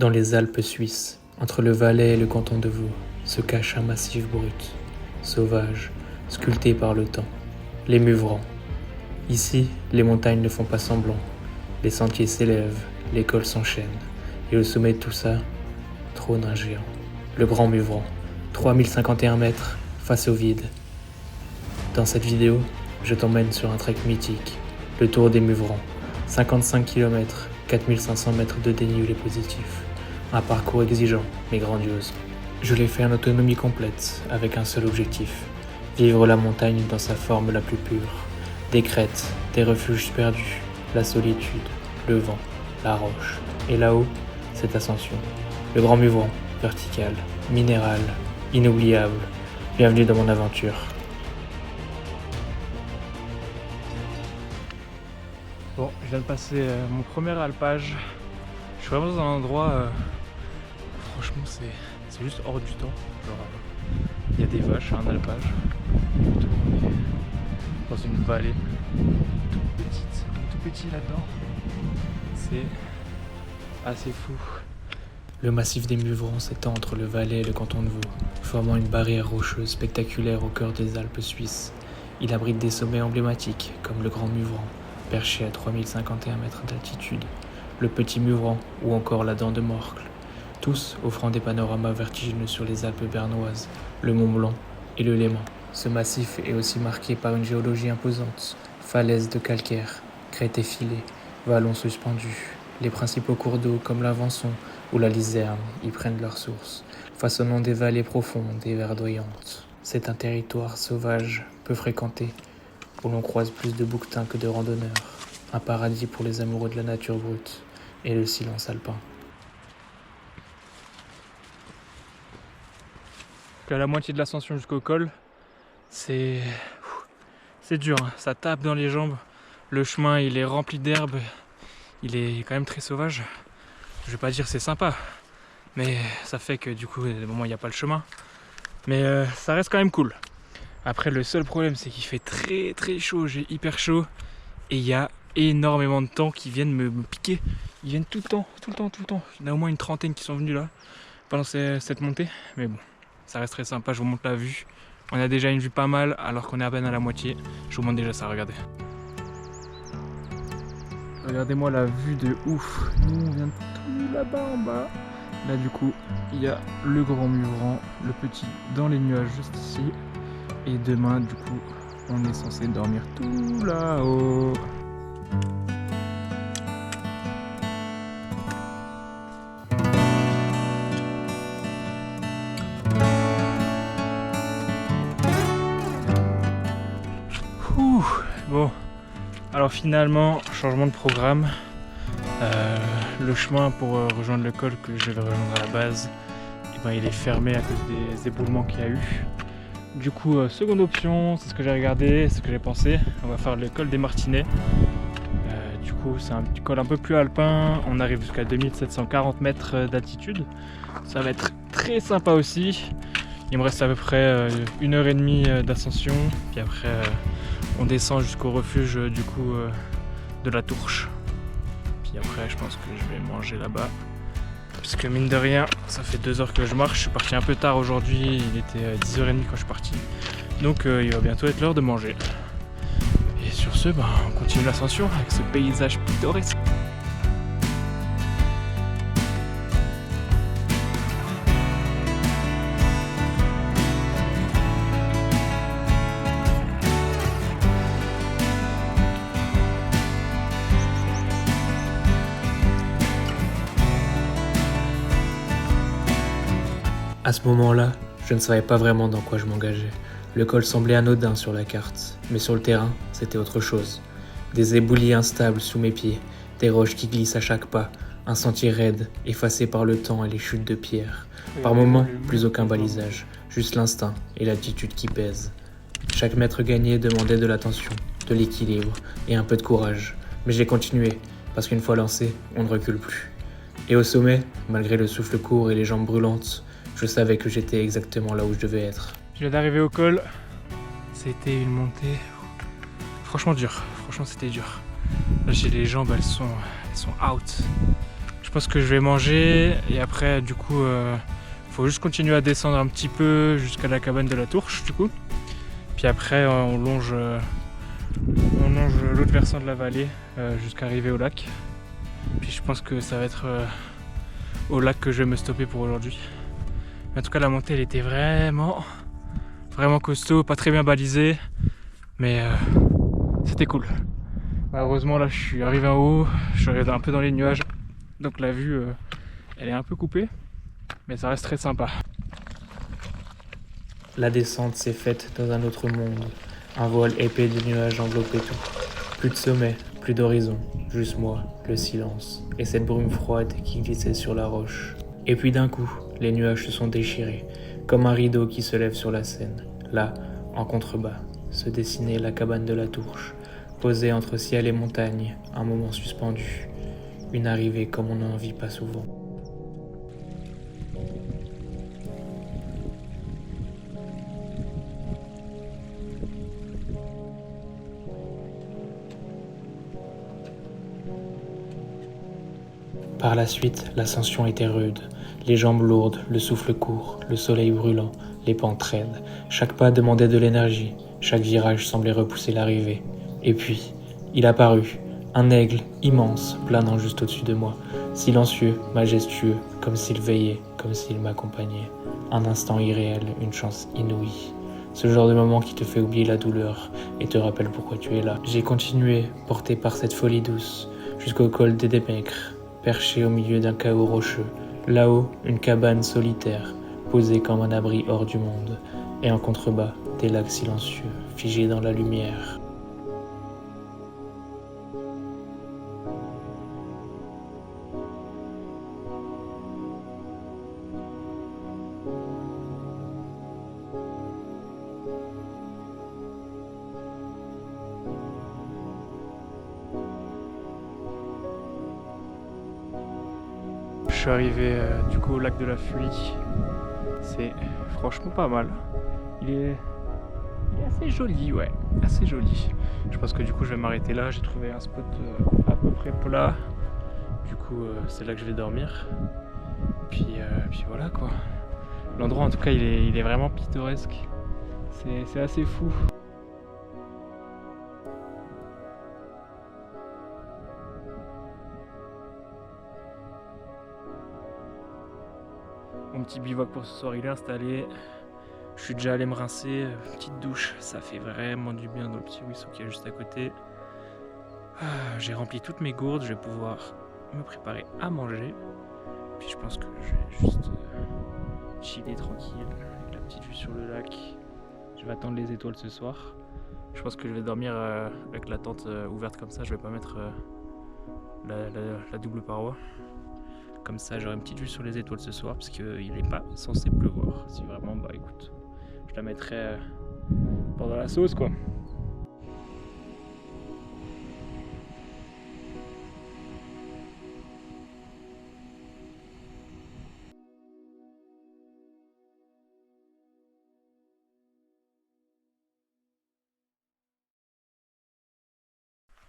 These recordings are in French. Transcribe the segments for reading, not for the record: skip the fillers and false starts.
Dans les Alpes suisses, entre le Valais et le canton de Vaud, se cache un massif brut, sauvage, sculpté par le temps, les Muvrangs. Ici, les montagnes ne font pas semblant, les sentiers s'élèvent, les cols s'enchaînent, et au sommet de tout ça, trône un géant, le Grand Muvrand, 3051 mètres, face au vide. Dans cette vidéo, je t'emmène sur un trek mythique, le Tour des Muvrangs, 55 km, 4500 mètres de dénivelé positif. Un parcours exigeant, mais grandiose. Je l'ai fait en autonomie complète, avec un seul objectif, vivre la montagne dans sa forme la plus pure. Des crêtes, des refuges perdus, la solitude, le vent, la roche. Et là-haut, cette ascension. Le Grand Muvrand, vertical, minéral, inoubliable. Bienvenue dans mon aventure. Bon, je viens de passer mon premier alpage. Je suis vraiment dans un endroit, franchement c'est juste hors du temps. Genre, il y a des vaches à un alpage. On est dans une vallée toute petite, on est tout petit là-dedans. C'est assez fou. Le massif des Muvrangs s'étend entre le Valais et le canton de Vaud, formant une barrière rocheuse spectaculaire au cœur des Alpes suisses. Il abrite des sommets emblématiques, comme le Grand Muvrand, perché à 3051 mètres d'altitude, le Petit Muvrand ou encore la Dent de Morcle, tous offrant des panoramas vertigineux sur les Alpes bernoises, le Mont Blanc et le Léman. Ce massif est aussi marqué par une géologie imposante, falaises de calcaire, crêtes effilées, vallons suspendus. Les principaux cours d'eau comme l'Avançon ou la Lizerne y prennent leur source, façonnant des vallées profondes et verdoyantes. C'est un territoire sauvage, peu fréquenté, où l'on croise plus de bouquetins que de randonneurs, un paradis pour les amoureux de la nature brute et le silence alpin. À la moitié de l'ascension jusqu'au col, c'est dur, hein. Ça tape dans les jambes, le chemin il est rempli d'herbe, il est quand même très sauvage. Je vais pas dire c'est sympa, mais ça fait que du coup, à des moments il n'y a pas le chemin. Mais ça reste quand même cool. Après, le seul problème c'est qu'il fait très très chaud, j'ai hyper chaud et il y a énormément de temps qui viennent me piquer. Ils viennent tout le temps. Il y en a au moins une trentaine qui sont venus là pendant cette montée, mais bon. Ça reste très sympa, je vous montre la vue. On a déjà une vue pas mal alors qu'on est à peine à la moitié. Je vous montre déjà ça, regardez. Regardez-moi la vue de ouf. Nous on vient de tout là-bas en bas. Là du coup, il y a le Grand Muvrand, le petit dans les nuages juste ici. Et demain du coup, on est censé dormir tout là-haut. Bon, alors finalement, changement de programme. Le chemin pour rejoindre le col que je vais rejoindre à la base, il est fermé à cause des éboulements qu'il y a eu. Du coup, seconde option, c'est ce que j'ai regardé, c'est ce que j'ai pensé. On va faire le col des Martinets. Du coup, c'est un petit col un peu plus alpin. On arrive jusqu'à 2740 mètres d'altitude. Ça va être très sympa aussi. Il me reste à peu près 1h30 d'ascension. Puis après, on descend jusqu'au refuge du coup de la Tourche. Puis après je pense que je vais manger là-bas. Parce que mine de rien, ça fait 2 heures que je marche. Je suis parti un peu tard aujourd'hui, il était 10h30 quand je suis parti. Donc il va bientôt être l'heure de manger. Et sur ce, on continue l'ascension avec ce paysage pittoresque. À ce moment-là, je ne savais pas vraiment dans quoi je m'engageais. Le col semblait anodin sur la carte, mais sur le terrain, c'était autre chose. Des éboulis instables sous mes pieds, des roches qui glissent à chaque pas, un sentier raide, effacé par le temps et les chutes de pierre. Par moments, plus aucun balisage, juste l'instinct et l'attitude qui pèsent. Chaque mètre gagné demandait de l'attention, de l'équilibre et un peu de courage. Mais j'ai continué, parce qu'une fois lancé, on ne recule plus. Et au sommet, malgré le souffle court et les jambes brûlantes, je savais que j'étais exactement là où je devais être. Je viens d'arriver au col. C'était une montée franchement dure. Franchement, c'était dur. Là, j'ai les jambes, elles sont out. Je pense que je vais manger et après du coup faut juste continuer à descendre un petit peu jusqu'à la cabane de la Tourche du coup. Puis après on longe l'autre versant de la vallée jusqu'à arriver au lac. Puis je pense que ça va être au lac que je vais me stopper pour aujourd'hui. Mais en tout cas la montée elle était vraiment costaud, pas très bien balisée, mais c'était cool. Malheureusement là je suis arrivé en haut, je suis un peu dans les nuages, donc la vue elle est un peu coupée, mais ça reste très sympa. La descente s'est faite dans un autre monde. Un voile épais de nuages enveloppait tout. Plus de sommet, plus d'horizon, juste moi, le silence, et cette brume froide qui glissait sur la roche. Et puis d'un coup, les nuages se sont déchirés, comme un rideau qui se lève sur la Seine. Là, en contrebas, se dessinait la cabane de la Tourche, posée entre ciel et montagne, un moment suspendu. Une arrivée comme on n'en vit pas souvent. Par la suite, l'ascension était rude. Les jambes lourdes, le souffle court, le soleil brûlant, les pentes raides. Chaque pas demandait de l'énergie, chaque virage semblait repousser l'arrivée. Et puis, il apparut, un aigle immense planant juste au-dessus de moi, silencieux, majestueux, comme s'il veillait, comme s'il m'accompagnait. Un instant irréel, une chance inouïe. Ce genre de moment qui te fait oublier la douleur et te rappelle pourquoi tu es là. J'ai continué, porté par cette folie douce, jusqu'au col des Démaigres, perché au milieu d'un chaos rocheux. Là-haut, une cabane solitaire, posée comme un abri hors du monde. Et en contrebas, des lacs silencieux, figés dans la lumière. Je suis arrivé du coup au lac de la Fuie. C'est franchement pas mal. Il est assez joli, ouais, assez joli. Je pense que du coup je vais m'arrêter là. J'ai trouvé un spot à peu près plat. Du coup c'est là que je vais dormir. Puis voilà quoi. L'endroit en tout cas il est vraiment pittoresque. C'est assez fou. Mon petit bivouac pour ce soir il est installé. Je suis déjà allé me rincer, petite douche, ça fait vraiment du bien dans le petit ruisseau qui est juste à côté. J'ai rempli toutes mes gourdes, je vais pouvoir me préparer à manger. Puis je pense que je vais juste chiller tranquille avec la petite vue sur le lac. Je vais attendre les étoiles ce soir. Je pense que je vais dormir avec la tente ouverte comme ça, je vais pas mettre la double paroi. Comme ça j'aurai une petite vue sur les étoiles ce soir parce qu'il n'est pas censé pleuvoir. Si vraiment, bah écoute, je la mettrai pendant la sauce quoi.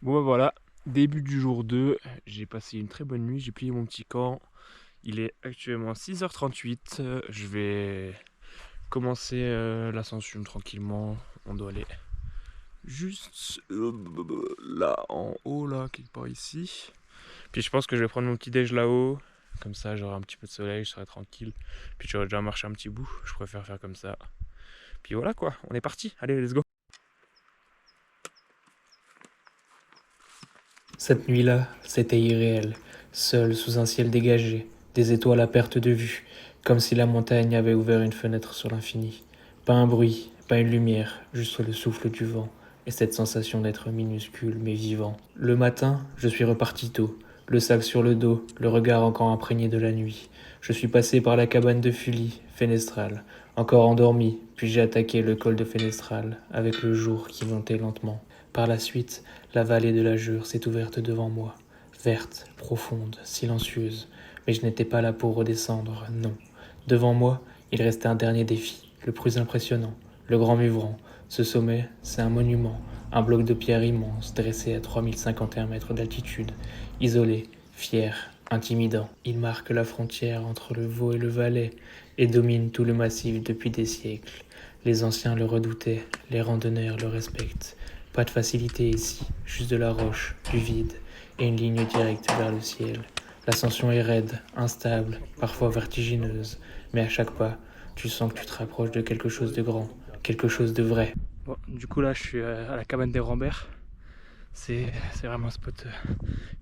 Bon bah voilà, début du jour 2, j'ai passé une très bonne nuit, j'ai plié mon petit camp. Il est actuellement 6h38, je vais commencer l'ascension tranquillement. On doit aller juste là en haut, là, quelque part ici. Puis je pense que je vais prendre mon petit déj là-haut, comme ça j'aurai un petit peu de soleil, je serai tranquille. Puis j'aurai déjà marché un petit bout, je préfère faire comme ça. Puis voilà quoi, on est parti, allez let's go. Cette nuit-là, c'était irréel, seul sous un ciel dégagé, des étoiles à perte de vue, comme si la montagne avait ouvert une fenêtre sur l'infini. Pas un bruit, pas une lumière, juste le souffle du vent, et cette sensation d'être minuscule mais vivant. Le matin, je suis reparti tôt, le sac sur le dos, le regard encore imprégné de la nuit. Je suis passé par la cabane de Fully, Fenestrale, encore endormi, puis j'ai attaqué le col de Fenestrale, avec le jour qui montait lentement. Par la suite, la vallée de la Jure s'est ouverte devant moi, verte, profonde, silencieuse, mais je n'étais pas là pour redescendre, non. Devant moi, il restait un dernier défi, le plus impressionnant, le Grand Muvran. Ce sommet, c'est un monument, un bloc de pierre immense, dressé à 3051 mètres d'altitude, isolé, fier, intimidant. Il marque la frontière entre le Vaud et le Valais et domine tout le massif depuis des siècles. Les anciens le redoutaient, les randonneurs le respectent. Pas de facilité ici, juste de la roche, du vide et une ligne directe vers le ciel. L'ascension est raide, instable, parfois vertigineuse, mais à chaque pas, tu sens que tu te rapproches de quelque chose de grand, quelque chose de vrai. Bon, du coup là je suis à la cabane des Rambert. C'est vraiment un spot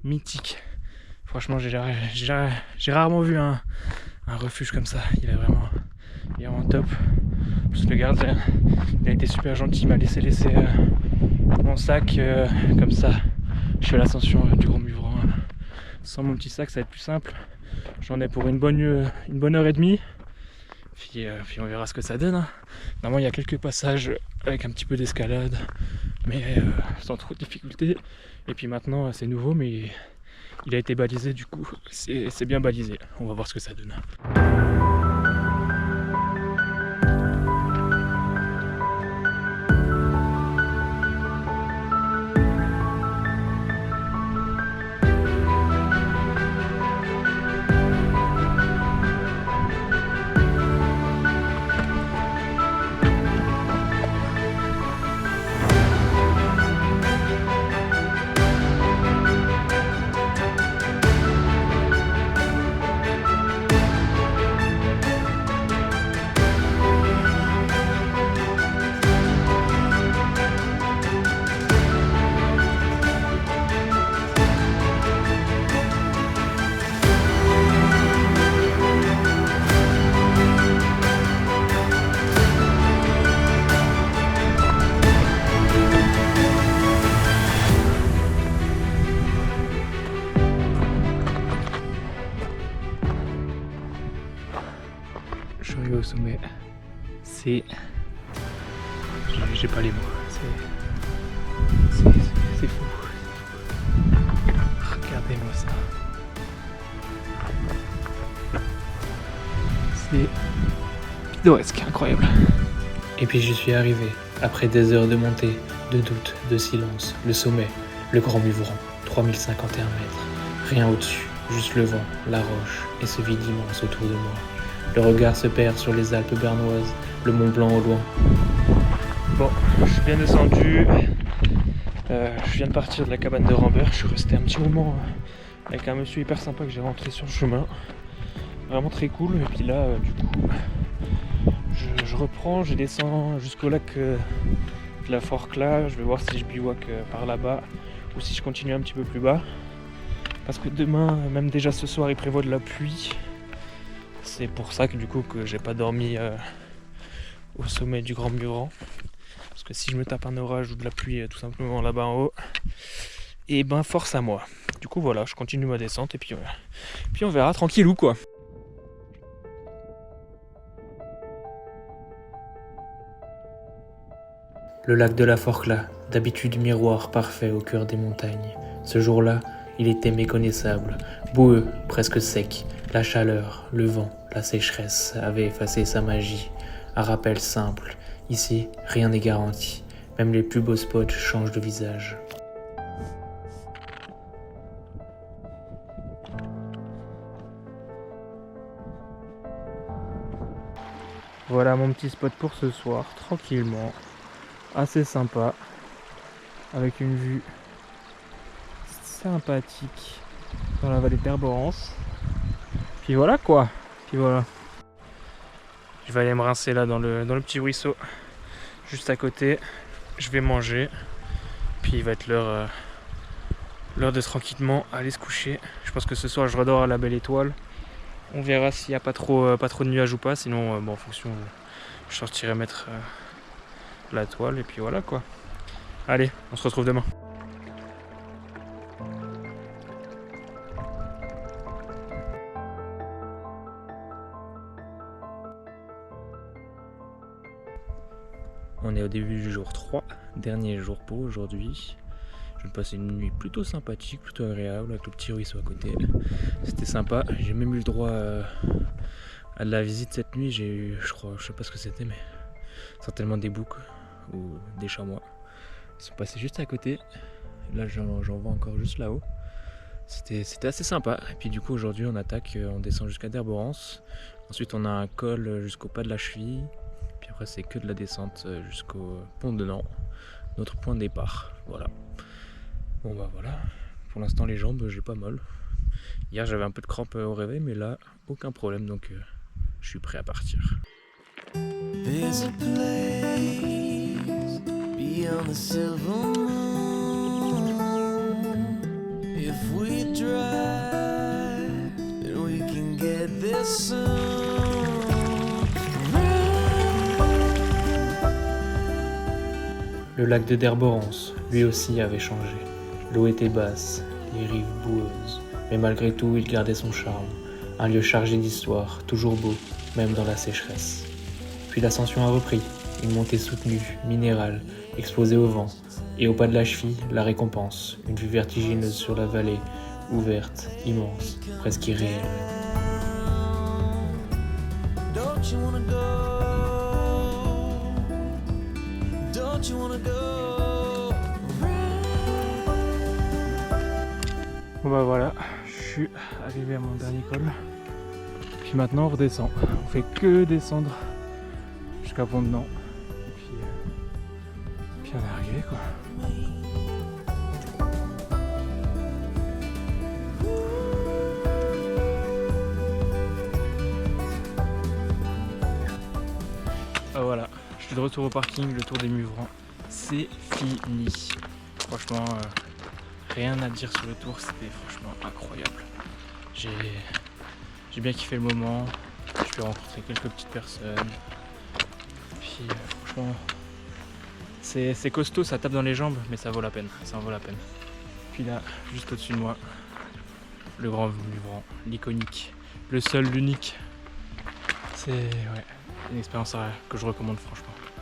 mythique. Franchement j'ai rarement vu un refuge comme ça. Il est vraiment top. Parce que le gardien il a été super gentil, il m'a laissé mon sac comme ça. Je fais l'ascension du Grand Muvran sans mon petit sac, ça va être plus simple. J'en ai pour une bonne heure et demie. Puis on verra ce que ça donne. Normalement il y a quelques passages avec un petit peu d'escalade, mais sans trop de difficultés. Et puis maintenant c'est nouveau, mais il a été balisé, du coup c'est bien balisé. On va voir ce que ça donne. Je suis arrivé au sommet. J'ai pas les mots. C'est fou. Regardez-moi ça. C'est pittoresque, incroyable. Et puis je suis arrivé, après des heures de montée, de doute, de silence, le sommet, le Grand Muvran, 3051 mètres. Rien au-dessus, juste le vent, la roche et ce vide immense autour de moi. Le regard se perd sur les Alpes bernoises, le Mont Blanc au loin. Bon, je suis bien descendu. Je viens de partir de la cabane de Rambert. Je suis resté un petit moment avec un monsieur hyper sympa que j'ai rencontré sur le chemin. Vraiment très cool. Et puis là, du coup, je reprends, je descends jusqu'au lac de la Forclaz. Je vais voir si je bivouac par là-bas ou si je continue un petit peu plus bas. Parce que demain, même déjà ce soir, il prévoit de la pluie. C'est pour ça que du coup que j'ai pas dormi au sommet du Grand Muvran. Parce que si je me tape un orage ou de la pluie tout simplement là-bas en haut, et ben force à moi. Du coup voilà, je continue ma descente et puis on verra tranquillou quoi. Le lac de la Forclaz, d'habitude miroir parfait au cœur des montagnes. Ce jour-là, il était méconnaissable, boueux, presque sec. La chaleur, le vent, la sécheresse avaient effacé sa magie. Un rappel simple, ici, rien n'est garanti. Même les plus beaux spots changent de visage. Voilà mon petit spot pour ce soir, tranquillement, assez sympa, avec une vue sympathique dans la vallée d'Herborance. Puis voilà quoi, puis voilà. Je vais aller me rincer là dans le petit ruisseau, juste à côté. Je vais manger, puis il va être l'heure de tranquillement aller se coucher. Je pense que ce soir je redors à la belle étoile. On verra s'il n'y a pas trop de nuages ou pas, sinon bon, en fonction je sortirai mettre la toile et puis voilà quoi. Allez, on se retrouve demain. On est au début du jour 3, dernier jour pour aujourd'hui. Je vais passer une nuit plutôt sympathique, plutôt agréable, avec le petit ruisseau à côté. C'était sympa, j'ai même eu le droit à de la visite cette nuit. J'ai eu, je sais pas ce que c'était, mais certainement des boucs ou des chamois. Ils sont passés juste à côté. Là j'en vois encore juste là-haut. C'était assez sympa. Et puis du coup aujourd'hui on attaque, on descend jusqu'à Derborance. Ensuite on a un col jusqu'au pas de la cheville. Puis après c'est que de la descente jusqu'au pont de Nant. Notre point de départ. Voilà. Bon bah voilà. Pour l'instant les jambes j'ai pas mal. Hier j'avais un peu de crampes au réveil mais là aucun problème donc je suis prêt à partir. There's a place beyond the silver moon. If we drive, then we can get there soon. Le lac de Derborance, lui aussi avait changé. L'eau était basse, les rives boueuses, mais malgré tout il gardait son charme. Un lieu chargé d'histoire, toujours beau, même dans la sécheresse. Puis l'ascension a repris, une montée soutenue, minérale, exposée au vent, et au pas de la cheville, la récompense, une vue vertigineuse sur la vallée, ouverte, immense, presque irréelle. Don't you wanna go? Don't you wanna go? Bon bah voilà, je suis arrivé à mon dernier col. Puis maintenant on redescend. On fait que descendre jusqu'à Pont de Nant. Et puis on est arrivé quoi. Ah voilà, je suis de retour au parking, le tour des Muvrans. C'est fini. Franchement, rien à dire sur le tour, c'était franchement incroyable. J'ai bien kiffé le moment, je peux rencontrer quelques petites personnes. Puis franchement, c'est costaud, ça tape dans les jambes, mais ça vaut la peine, ça en vaut la peine. Puis là, juste au-dessus de moi, le grand Muvran, l'iconique, le seul, l'unique. C'est une expérience que je recommande franchement.